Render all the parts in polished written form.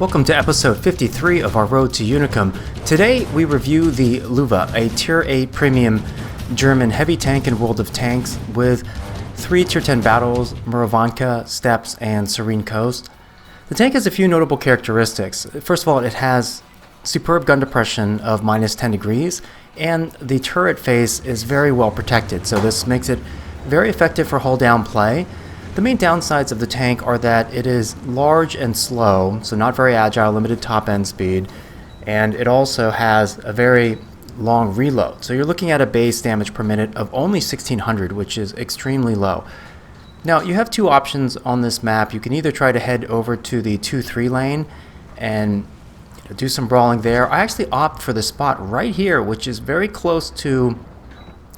Welcome to episode 53 of our Road to Unicum. Today we review the Löwe, a Tier 8 premium German heavy tank in World of Tanks with 3 Tier 10 battles, Murovanka, Steppes, and Serene Coast. The tank has a few notable characteristics. First of all, it has superb gun depression of minus 10 degrees, and the turret face is very well protected, so this makes it very effective for hull down play. The main downsides of the tank are that it is large and slow, so not very agile, limited top end speed, and it also has a very long reload. So you're looking at a base damage per minute of only 1600, which is extremely low. Now you have two options on this map. You can either try to head over to the 2-3 lane and do some brawling there. I actually opt for the spot right here, which is very close to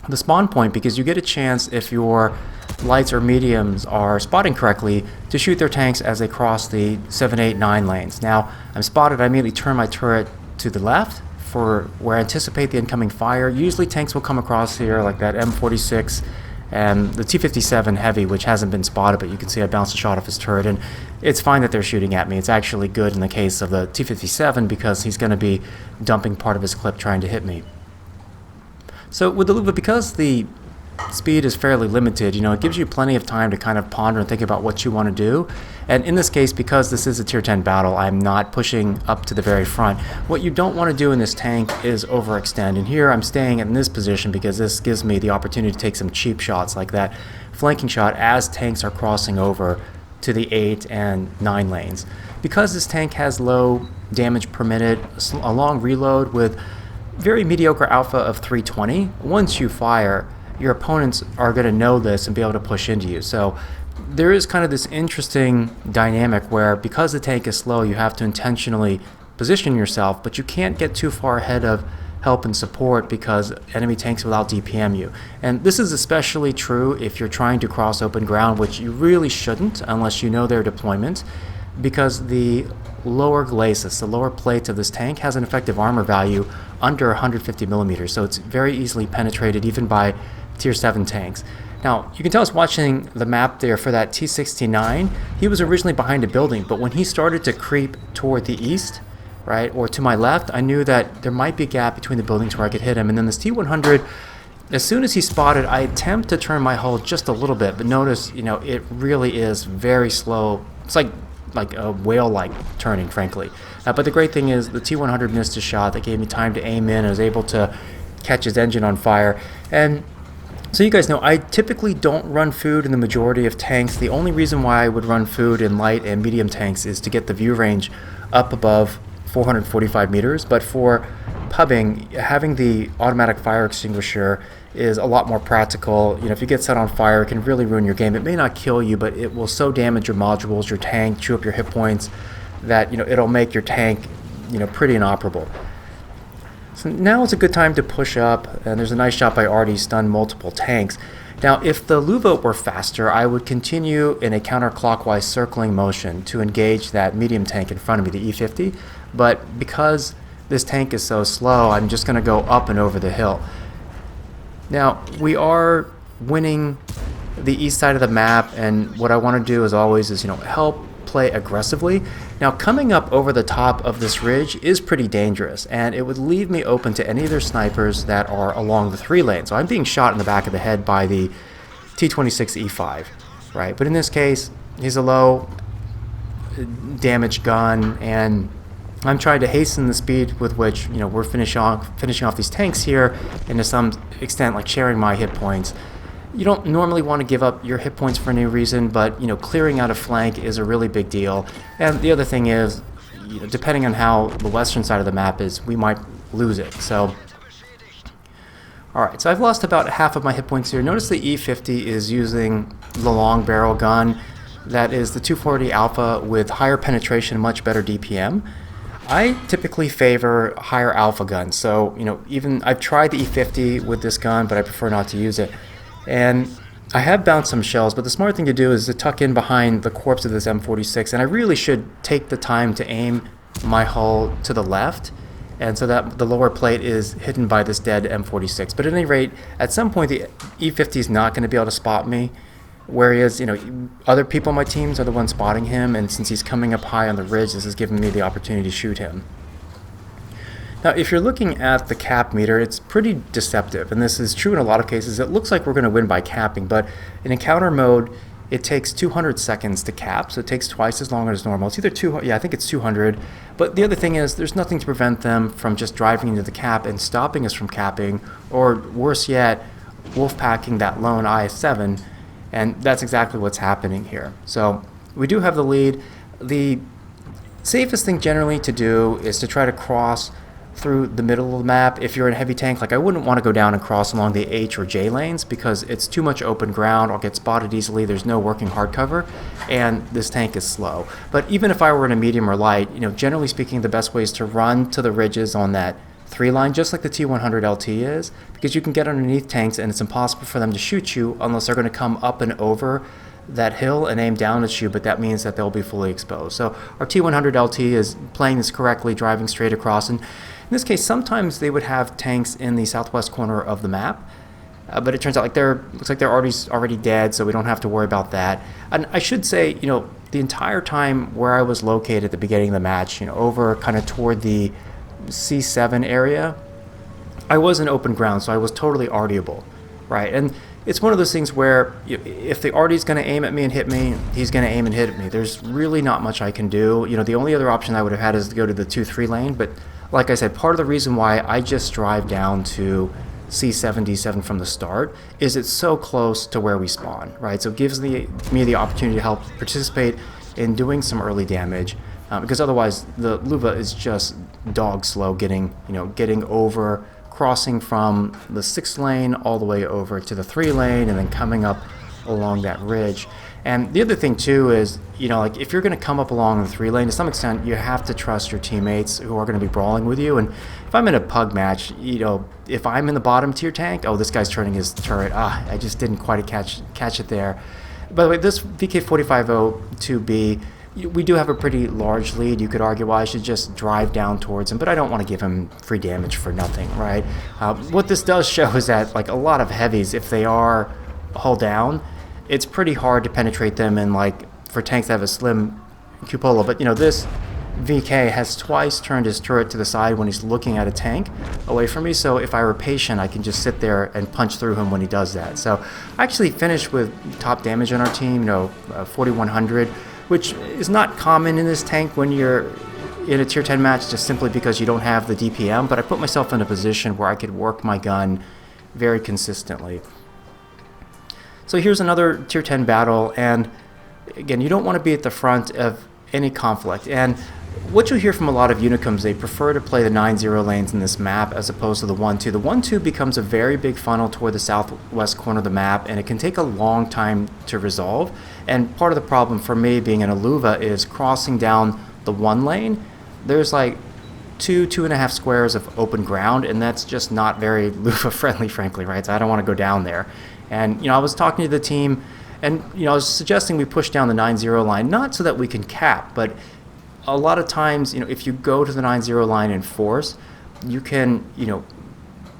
the spawn point, because you get a chance, if your lights or mediums are spotting correctly, to shoot their tanks as they cross the 7, 8, 9 lanes. Now, I'm spotted, I immediately turn my turret to the left for where I anticipate the incoming fire. Usually tanks will come across here, like that M46 and the T57 heavy, which hasn't been spotted, but you can see I bounced a shot off his turret, and it's fine that they're shooting at me. It's actually good in the case of the T57 because he's going to be dumping part of his clip trying to hit me. So with the Löwe, because the speed is fairly limited, it gives you plenty of time to kind of ponder and think about what you want to do. And in this case, because this is a tier 10 battle, I'm not pushing up to the very front. What you don't want to do in this tank is overextend. And here I'm staying in this position because this gives me the opportunity to take some cheap shots like that flanking shot as tanks are crossing over to the 8 and 9 lanes. Because this tank has low damage per minute, a long reload with very mediocre alpha of 320, once you fire, your opponents are going to know this and be able to push into you. So there is kind of this interesting dynamic where, because the tank is slow, you have to intentionally position yourself, but you can't get too far ahead of help and support because enemy tanks will out DPM you. And this is especially true if you're trying to cross open ground, which you really shouldn't unless you know their deployment, because the lower glacis, the lower plate of this tank, has an effective armor value under 150 millimeters, so it's very easily penetrated even by tier 7 tanks. Now, you can tell us watching the map there for that T69, he was originally behind a building, but when he started to creep toward the east, right, or to my left, I knew that there might be a gap between the buildings where I could hit him. And then this T100, as soon as he spotted, I attempt to turn my hull just a little bit, but notice, it really is very slow. It's like a whale-like turning, frankly. But the great thing is the T100 missed a shot that gave me time to aim in. I was able to catch his engine on fire. And so you guys know, I typically don't run food in the majority of tanks. The only reason why I would run food in light and medium tanks is to get the view range up above 445 meters. But for pubbing, having the automatic fire extinguisher is a lot more practical. If you get set on fire, it can really ruin your game. It may not kill you, but it will so damage your modules, your tank, chew up your hit points, that it'll make your tank pretty inoperable. So now is a good time to push up, and there's a nice shot by Artie, stunned multiple tanks. Now, if the Löwe were faster, I would continue in a counterclockwise circling motion to engage that medium tank in front of me, the E50. But because this tank is so slow, I'm just going to go up and over the hill. Now, we are winning the east side of the map, and what I want to do, as always, is help play aggressively. Now, coming up over the top of this ridge is pretty dangerous, and it would leave me open to any of their snipers that are along the 3 lane. So I'm being shot in the back of the head by the T26 E5, right? But in this case, he's a low damage gun, and I'm trying to hasten the speed with which we're finishing off these tanks here, and to some extent, like, sharing my hit points. You don't normally want to give up your hit points for any reason, but clearing out a flank is a really big deal. And the other thing is, depending on how the western side of the map is, we might lose it. So, alright, so I've lost about half of my hit points here. Notice the E50 is using the long barrel gun. That is the 240 alpha with higher penetration, much better DPM. I typically favor higher alpha guns, so even I've tried the E50 with this gun, but I prefer not to use it. And I have bounced some shells, but the smart thing to do is to tuck in behind the corpse of this M46, and I really should take the time to aim my hull to the left, and so that the lower plate is hidden by this dead M46. But at any rate, at some point the E50 is not going to be able to spot me, Whereas, other people on my teams are the ones spotting him, and since he's coming up high on the ridge, this is giving me the opportunity to shoot him. Now, if you're looking at the cap meter, it's pretty deceptive, and this is true in a lot of cases. It looks like we're going to win by capping, but in encounter mode, it takes 200 seconds to cap, so it takes twice as long as normal. It's either 200, I think it's 200. But the other thing is, there's nothing to prevent them from just driving into the cap and stopping us from capping, or worse yet, wolfpacking that lone IS-7, and that's exactly what's happening here. So we do have the lead. The safest thing generally to do is to try to cross through the middle of the map. If you're in a heavy tank, like I wouldn't want to go down and cross along the H or J lanes because it's too much open ground. I'll get spotted easily. There's no working hard cover, and this tank is slow. But even if I were in a medium or light, generally speaking, the best way is to run to the ridges on that 3 line, just like the T100 LT is, because you can get underneath tanks and it's impossible for them to shoot you unless they're going to come up and over that hill and aim down at you, but that means that they'll be fully exposed. So our T100 LT is playing this correctly, driving straight across, and in this case, sometimes they would have tanks in the southwest corner of the map, but it turns out looks like they're already dead, so we don't have to worry about that. And I should say, the entire time where I was located at the beginning of the match, over kind of toward the C7 area, I was in open ground, so I was totally artyable, right? And it's one of those things where if the arty's going to aim at me and hit me, he's going to aim and hit me. There's really not much I can do. The only other option I would have had is to go to the 2-3 lane, but like I said, part of the reason why I just drive down to C7, D7 from the start is it's so close to where we spawn, right? So it gives me the opportunity to help participate in doing some early damage, because otherwise the Löwe is just dog slow getting over, crossing from the 6 lane all the way over to the 3 lane and then coming up along that ridge. And the other thing too is, if you're going to come up along the 3 lane, to some extent, you have to trust your teammates who are going to be brawling with you. And if I'm in a pug match, if I'm in the bottom tier tank, oh, this guy's turning his turret. I just didn't quite catch it there. By the way, this VK4502B, we do have a pretty large lead. You could argue, well, I should just drive down towards him, but I don't want to give him free damage for nothing, right? What this does show is that, like a lot of heavies, if they are hull down, it's pretty hard to penetrate them, and for tanks that have a slim cupola. But this VK has twice turned his turret to the side when he's looking at a tank away from me, so if I were patient, I can just sit there and punch through him when he does that. So I actually finished with top damage on our team, 4,100, which is not common in this tank when you're in a tier 10 match, just simply because you don't have the DPM, but I put myself in a position where I could work my gun very consistently. So here's another tier 10 battle, and again, you don't want to be at the front of any conflict. And what you'll hear from a lot of Unicoms, they prefer to play the 9-0 lanes in this map as opposed to the 1-2. The 1-2 becomes a very big funnel toward the southwest corner of the map, and it can take a long time to resolve. And part of the problem for me being in a Löwe is crossing down the 1 lane. There's like 2.5 squares of open ground, and that's just not very Löwe friendly, frankly, right? So I don't want to go down there. And, I was talking to the team, and, I was suggesting we push down the 9-0 line, not so that we can cap, but a lot of times, if you go to the 9-0 line in force, you can,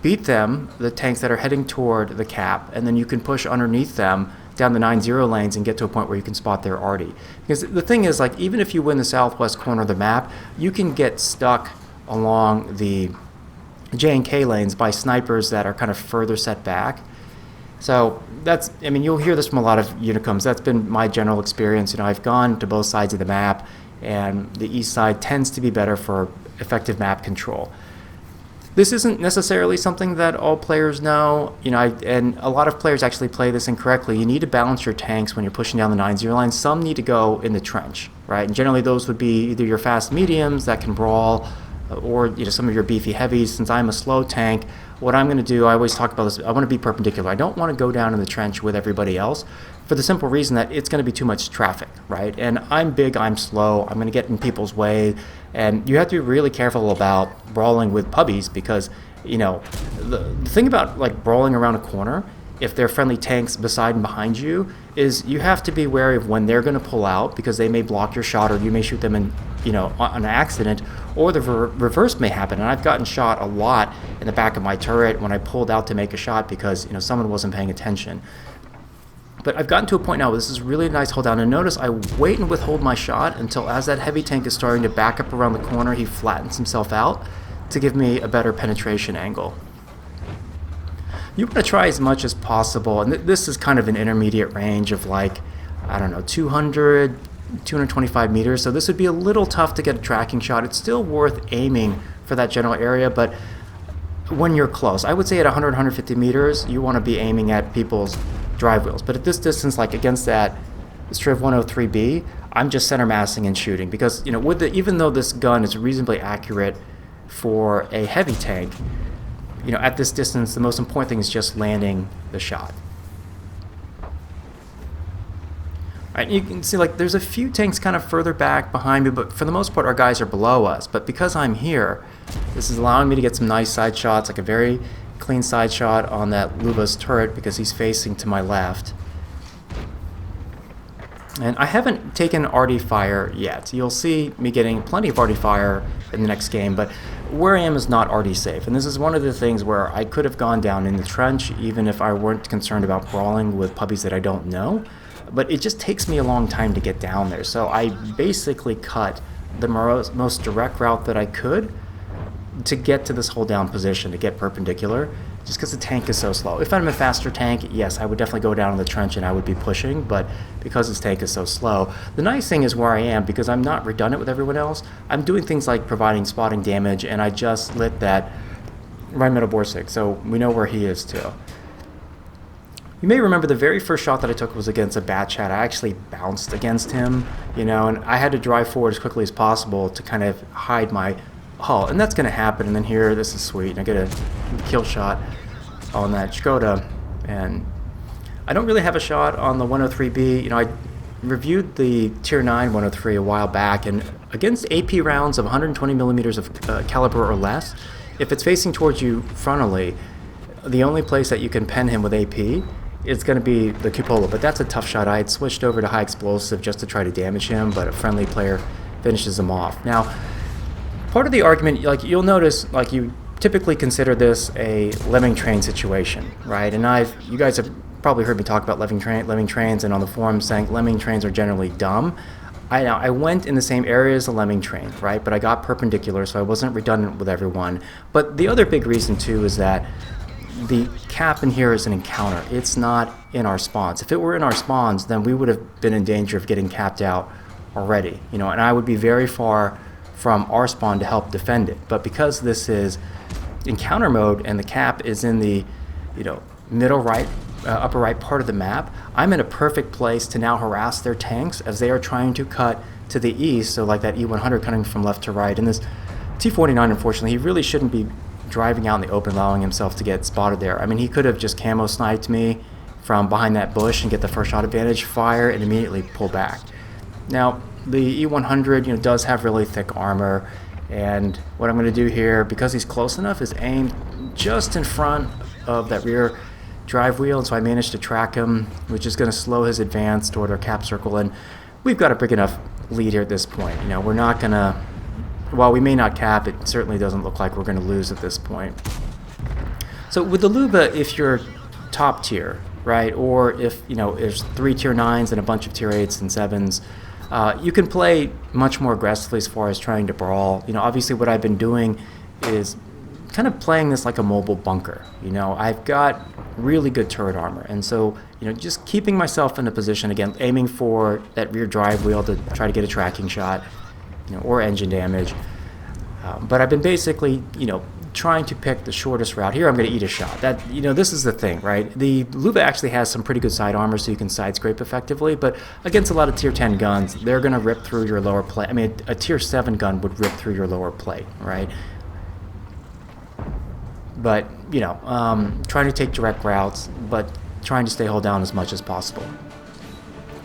beat them, the tanks that are heading toward the cap, and then you can push underneath them down the 9-0 lanes and get to a point where you can spot their arty. Because the thing is, even if you win the southwest corner of the map, you can get stuck along the J and K lanes by snipers that are kind of further set back. So that's, you'll hear this from a lot of Unicoms. That's been my general experience. I've gone to both sides of the map, and the east side tends to be better for effective map control. This isn't necessarily something that all players know, and a lot of players actually play this incorrectly. You need to balance your tanks when you're pushing down the 9-0 line. Some need to go in the trench, right? And generally those would be either your fast mediums that can brawl, or some of your beefy heavies. Since I'm a slow tank, what I'm going to do, I always talk about this, I want to be perpendicular. I don't want to go down in the trench with everybody else, for the simple reason that it's going to be too much traffic, right? And I'm big, I'm slow, I'm going to get in people's way, and you have to be really careful about brawling with puppies, because the thing about brawling around a corner, if they're friendly tanks beside and behind you, is you have to be wary of when they're going to pull out, because they may block your shot, or you may shoot them in on an accident, or the reverse may happen. And I've gotten shot a lot in the back of my turret when I pulled out to make a shot because someone wasn't paying attention. But I've gotten to a point now where this is really nice hold down. And notice I wait and withhold my shot until as that heavy tank is starting to back up around the corner, he flattens himself out to give me a better penetration angle. You want to try as much as possible, and this is kind of an intermediate range of like, I don't know, 200, 225 meters. So this would be a little tough to get a tracking shot. It's still worth aiming for that general area, but when you're close, I would say at 100, 150 meters, you want to be aiming at people's drive wheels. But at this distance, like against that Striv 103B, I'm just center massing and shooting because, you know, even though this gun is reasonably accurate for a heavy tank, you know, at this distance, the most important thing is just landing the shot. Right, you can see like there's a few tanks kind of further back behind me, but for the most part our guys are below us. But because I'm here, this is allowing me to get some nice side shots, like a very clean side shot on that Löwe's turret because he's facing to my left. And I haven't taken arty fire yet. You'll see me getting plenty of arty fire in the next game, but where I am is not arty safe. And this is one of the things where I could have gone down in the trench even if I weren't concerned about brawling with puppies that I don't know. But it just takes me a long time to get down there. So I basically cut the most direct route that I could to get to this hold down position, to get perpendicular, just because the tank is so slow. If I'm a faster tank, yes, I would definitely go down in the trench and I would be pushing, but because this tank is so slow, the nice thing is where I am, because I'm not redundant with everyone else, I'm doing things like providing spotting damage, and I just lit that right middle borsig, so we know where he is too. You may remember the very first shot that I took was against a bat chat. I actually bounced against him, you know, and I had to drive forward as quickly as possible to kind of hide my hull. And that's going to happen. And then here, this is sweet. And I get a kill shot on that Skoda. And I don't really have a shot on the 103B. You know, I reviewed the Tier 9 103 a while back. And against AP rounds of 120 millimeters of caliber or less, if it's facing towards you frontally, the only place that you can pen him with AP it's going to be the cupola, but that's a tough shot. I had switched over to high explosive just to try to damage him, but a friendly player finishes him off. Now, part of the argument, like you'll notice, like you typically consider this a lemming train situation, right? And you guys have probably heard me talk about lemming trains, and on the forums saying lemming trains are generally dumb. I went in the same area as a lemming train, right? But I got perpendicular, so I wasn't redundant with everyone. But the other big reason too is that the cap in here is an encounter. It's not in our spawns. If it were in our spawns, then we would have been in danger of getting capped out already, you know, and I would be very far from our spawn to help defend it. But because this is encounter mode and the cap is in the, you know, middle right, upper right part of the map, I'm in a perfect place to now harass their tanks as they are trying to cut to the east. So like that E100 cutting from left to right, and this T49, unfortunately, he really shouldn't be driving out in the open, allowing himself to get spotted there. I mean, he could have just camo sniped me from behind that bush and get the first shot advantage, fire, and immediately pull back. Now, the E100, you know, does have really thick armor, and what I'm going to do here, because he's close enough, is aim just in front of that rear drive wheel, and so I managed to track him, which is going to slow his advance toward our cap circle, and we've got a big enough lead here at this point. You know, we're not going to, while we may not cap, it certainly doesn't look like we're going to lose at this point. So with the Löwe, if you're top tier, right, or if, you know, there's 3 tier 9s and a bunch of tier 8s and 7s, you can play much more aggressively as far as trying to brawl. You know, obviously what I've been doing is kind of playing this like a mobile bunker. You know, I've got really good turret armor, and so, you know, just keeping myself in a position, again, aiming for that rear drive wheel to try to get a tracking shot, you know, or engine damage. But I've been basically, you know, trying to pick the shortest route. Here I'm going to eat a shot. That, you know, this is the thing, right? The Löwe actually has some pretty good side armor, so you can side scrape effectively, but against a lot of tier 10 guns, they're going to rip through your lower plate. I mean, a tier 7 gun would rip through your lower plate, right? But, you know, trying to take direct routes, but trying to stay hold down as much as possible.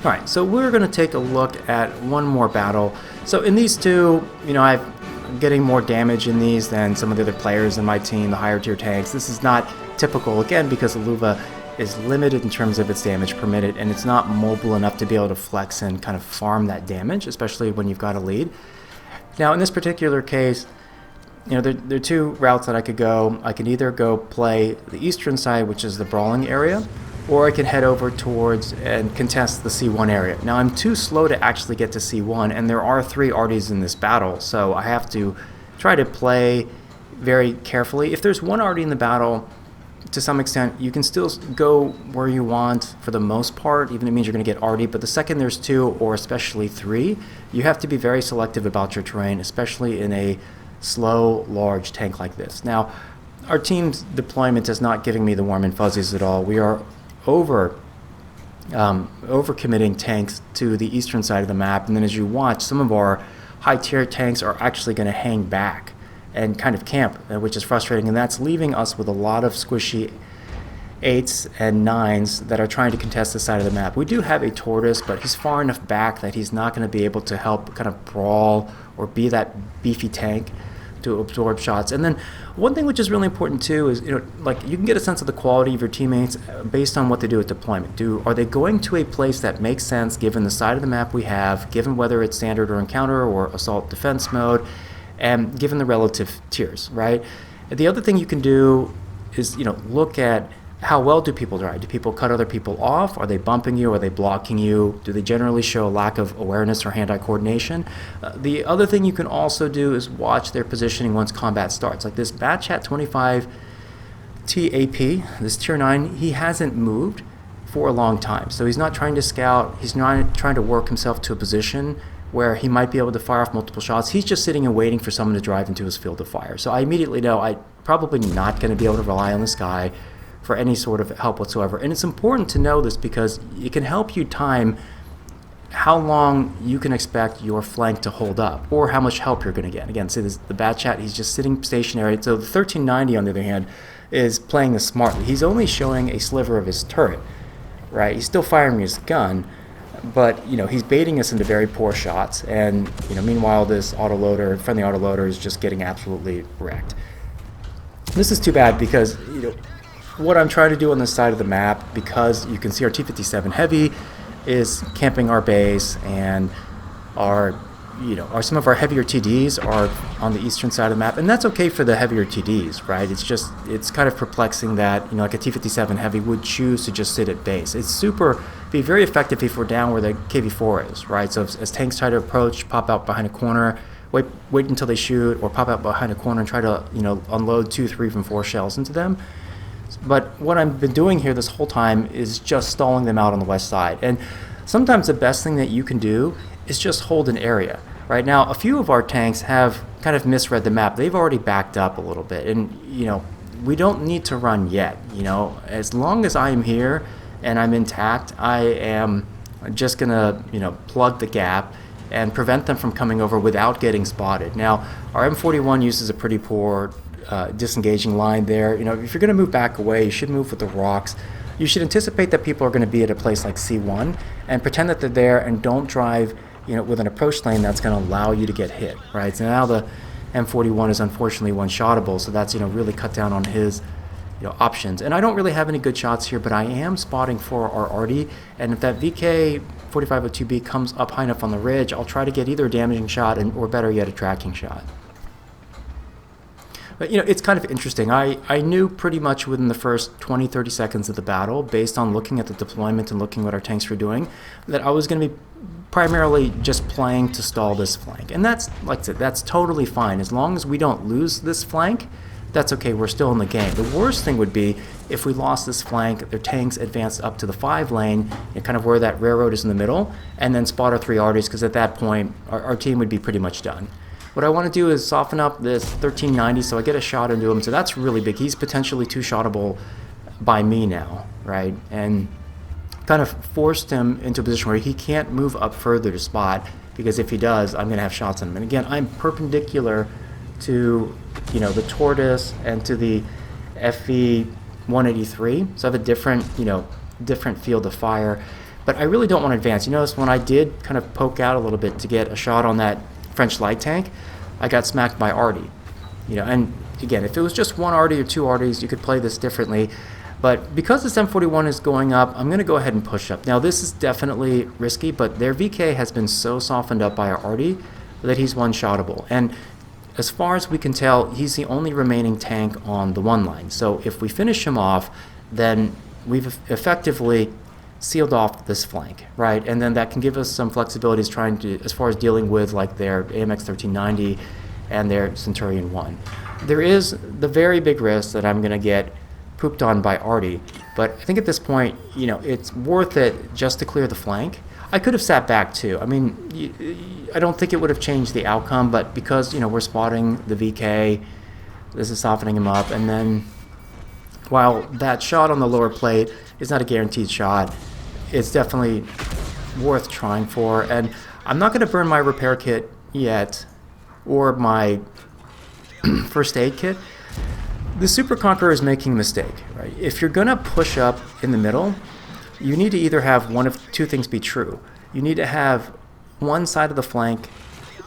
All right, so we're going to take a look at one more battle. So in these two, you know, I'm getting more damage in these than some of the other players in my team, the higher tier tanks. This is not typical, again, because the Löwe is limited in terms of its damage permitted, and it's not mobile enough to be able to flex and kind of farm that damage, especially when you've got a lead. Now, in this particular case, you know, there are two routes that I could go. I can either go play the eastern side, which is the brawling area, or I can head over towards and contest the C1 area. Now I'm too slow to actually get to C1, and there are 3 arties in this battle, so I have to try to play very carefully. If there's 1 arty in the battle, to some extent, you can still go where you want for the most part, even if it means you're going to get arty, but the second there's 2, or especially 3, you have to be very selective about your terrain, especially in a slow, large tank like this. Now, our team's deployment is not giving me the warm and fuzzies at all. We are over-committing tanks to the eastern side of the map, and then as you watch, some of our high-tier tanks are actually going to hang back and kind of camp, which is frustrating, and that's leaving us with a lot of squishy 8s and 9s that are trying to contest the side of the map. We do have a tortoise, but he's far enough back that he's not going to be able to help kind of brawl or be that beefy tank to absorb shots. And then one thing which is really important too is, like, you can get a sense of the quality of your teammates based on what they do at deployment. Are they going to a place that makes sense given the side of the map we have, given whether it's standard or encounter or assault defense mode, and given the relative tiers, right? And the other thing you can do is, look at how well do people drive? Do people cut other people off? Are they bumping you? Are they blocking you? Do they generally show a lack of awareness or hand-eye coordination? The other thing you can also do is watch their positioning once combat starts. Like this Batchat 25 TAP, this tier 9, he hasn't moved for a long time. So he's not trying to scout. He's not trying to work himself to a position where he might be able to fire off multiple shots. He's just sitting and waiting for someone to drive into his field of fire. So I immediately know I'm probably not going to be able to rely on this guy for any sort of help whatsoever. And it's important to know this because it can help you time how long you can expect your flank to hold up or how much help you're going to get. Again, see this, the Batchat, he's just sitting stationary. So the 1390, on the other hand, is playing this smartly. He's only showing a sliver of his turret, right? He's still firing his gun, but he's baiting us into very poor shots. And meanwhile, this autoloader, friendly autoloader, is just getting absolutely wrecked. This is too bad because what I'm trying to do on this side of the map, because you can see our T-57 Heavy is camping our base, and some of our heavier TDs are on the eastern side of the map, and that's okay for the heavier TDs, right? It's kind of perplexing that like a T-57 Heavy would choose to just sit at base. Be very effective if we're down where the KV-4 is, right? So as tanks try to approach, pop out behind a corner, wait until they shoot, or pop out behind a corner and try to unload 2, 3, even 4 shells into them. But what I've been doing here this whole time is just stalling them out on the west side. And sometimes the best thing that you can do is just hold an area. Right now, a few of our tanks have kind of misread the map. They've already backed up a little bit. And, we don't need to run yet. As long as I am here and I'm intact, I am just going to, plug the gap and prevent them from coming over without getting spotted. Now, our M41 uses a pretty poor disengaging line there. If you're going to move back away, you should move with the rocks. You should anticipate that people are going to be at a place like C1 and pretend that they're there, and don't drive with an approach lane that's going to allow you to get hit, right? So now the M41 is unfortunately one-shottable, so that's really cut down on his options. And I don't really have any good shots here, but I am spotting for our arty, and if that VK 4502B comes up high enough on the ridge, I'll try to get either a damaging shot or better yet, a tracking shot. But it's kind of interesting. I knew pretty much within the first 20-30 seconds of the battle, based on looking at the deployment and looking what our tanks were doing, that I was going to be primarily just playing to stall this flank. And that's, like I said, that's totally fine. As long as we don't lose this flank, that's okay. We're still in the game. The worst thing would be if we lost this flank, their tanks advanced up to the 5 lane, kind of where that railroad is in the middle, and then spot our 3 arties, because at that point, our team would be pretty much done. What I want to do is soften up this 1390 so I get a shot into him. So that's really big. He's potentially 2-shottable by me now, right? And kind of forced him into a position where he can't move up further to spot, because if he does, I'm going to have shots on him. And again, I'm perpendicular to the tortoise and to the FV 183, so I have a different field of fire. But I really don't want to advance. You notice when I did kind of poke out a little bit to get a shot on that French light tank, I got smacked by arty. And again, if it was just 1 arty or 2 arties, you could play this differently. But because this M41 is going up, I'm going to go ahead and push up. Now this is definitely risky, but their VK has been so softened up by our arty that he's one-shottable. And as far as we can tell, he's the only remaining tank on the 1 line. So if we finish him off, then we've effectively sealed off this flank, right? And then that can give us some flexibilities as far as dealing with like their AMX 1390 and their Centurion 1. There is the very big risk that I'm going to get pooped on by Artie, but I think at this point, it's worth it just to clear the flank. I could have sat back too. I mean, I don't think it would have changed the outcome, but because, we're spotting the VK, this is softening him up, and then while that shot on the lower plate is not a guaranteed shot, it's definitely worth trying for. And I'm not going to burn my repair kit yet, or my first aid kit. The Super Conqueror is making a mistake, right? If you're going to push up in the middle, you need to either have one of two things be true. You need to have one side of the flank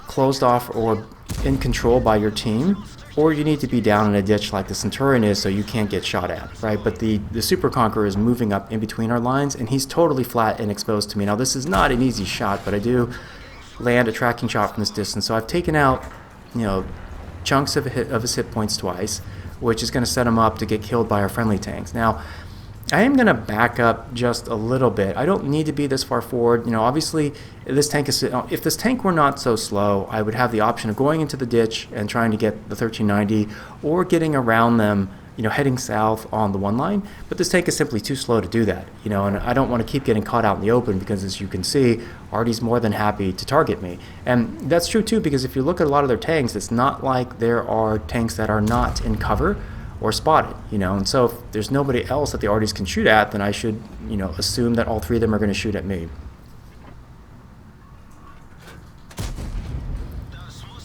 closed off or in control by your team, or you need to be down in a ditch like the Centurion is so you can't get shot at, right? But the Super Conqueror is moving up in between our lines, and he's totally flat and exposed to me. Now, this is not an easy shot, but I do land a tracking shot from this distance. So I've taken out, chunks of his hit points twice, which is going to set him up to get killed by our friendly tanks. Now, I am going to back up just a little bit. I don't need to be this far forward. Obviously, if this tank were not so slow, I would have the option of going into the ditch and trying to get the 1390, or getting around them, heading south on the one line. But this tank is simply too slow to do that, and I don't want to keep getting caught out in the open because, as you can see, Artie's more than happy to target me. And that's true too, because if you look at a lot of their tanks, it's not like there are tanks that are not in cover or spotted, and so if there's nobody else that the Arties can shoot at, then I should, assume that all three of them are going to shoot at me.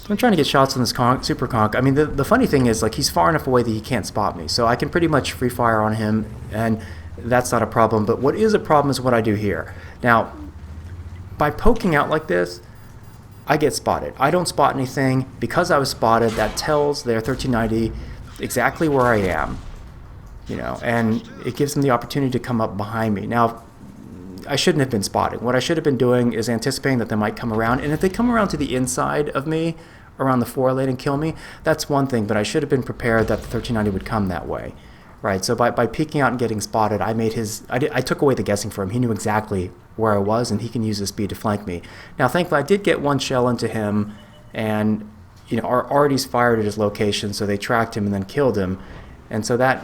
I'm trying to get shots on this Super Conch. I mean, the funny thing is, like, he's far enough away that he can't spot me, so I can pretty much free fire on him, and that's not a problem. But what is a problem is what I do here. Now, by poking out like this, I get spotted. I don't spot anything. Because I was spotted, that tells their 1390 exactly where I am, and it gives them the opportunity to come up behind me. Now, I shouldn't have been spotting. What I should have been doing is anticipating that they might come around, and if they come around to the inside of me, around the 4 lane and kill me, that's one thing, but I should have been prepared that the 1390 would come that way, right? So by peeking out and getting spotted, I took away the guessing for him. He knew exactly where I was, and he can use his speed to flank me. Now, thankfully, I did get one shell into him, and our Arties fired at his location, so they tracked him and then killed him, and so that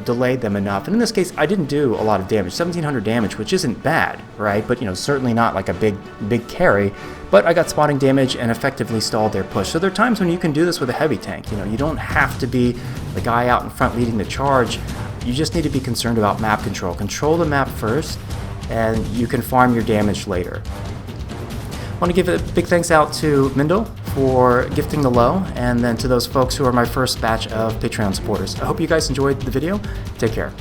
delayed them enough. And in this case, I didn't do a lot of damage, 1,700 damage, which isn't bad, right? But certainly not like a big carry. But I got spotting damage and effectively stalled their push. So there are times when you can do this with a heavy tank. You don't have to be the guy out in front leading the charge. You just need to be concerned about map control. Control the map first, and you can farm your damage later. I want to give a big thanks out to Mindel for gifting the Lowe, and then to those folks who are my first batch of Patreon supporters. I hope you guys enjoyed the video. Take care.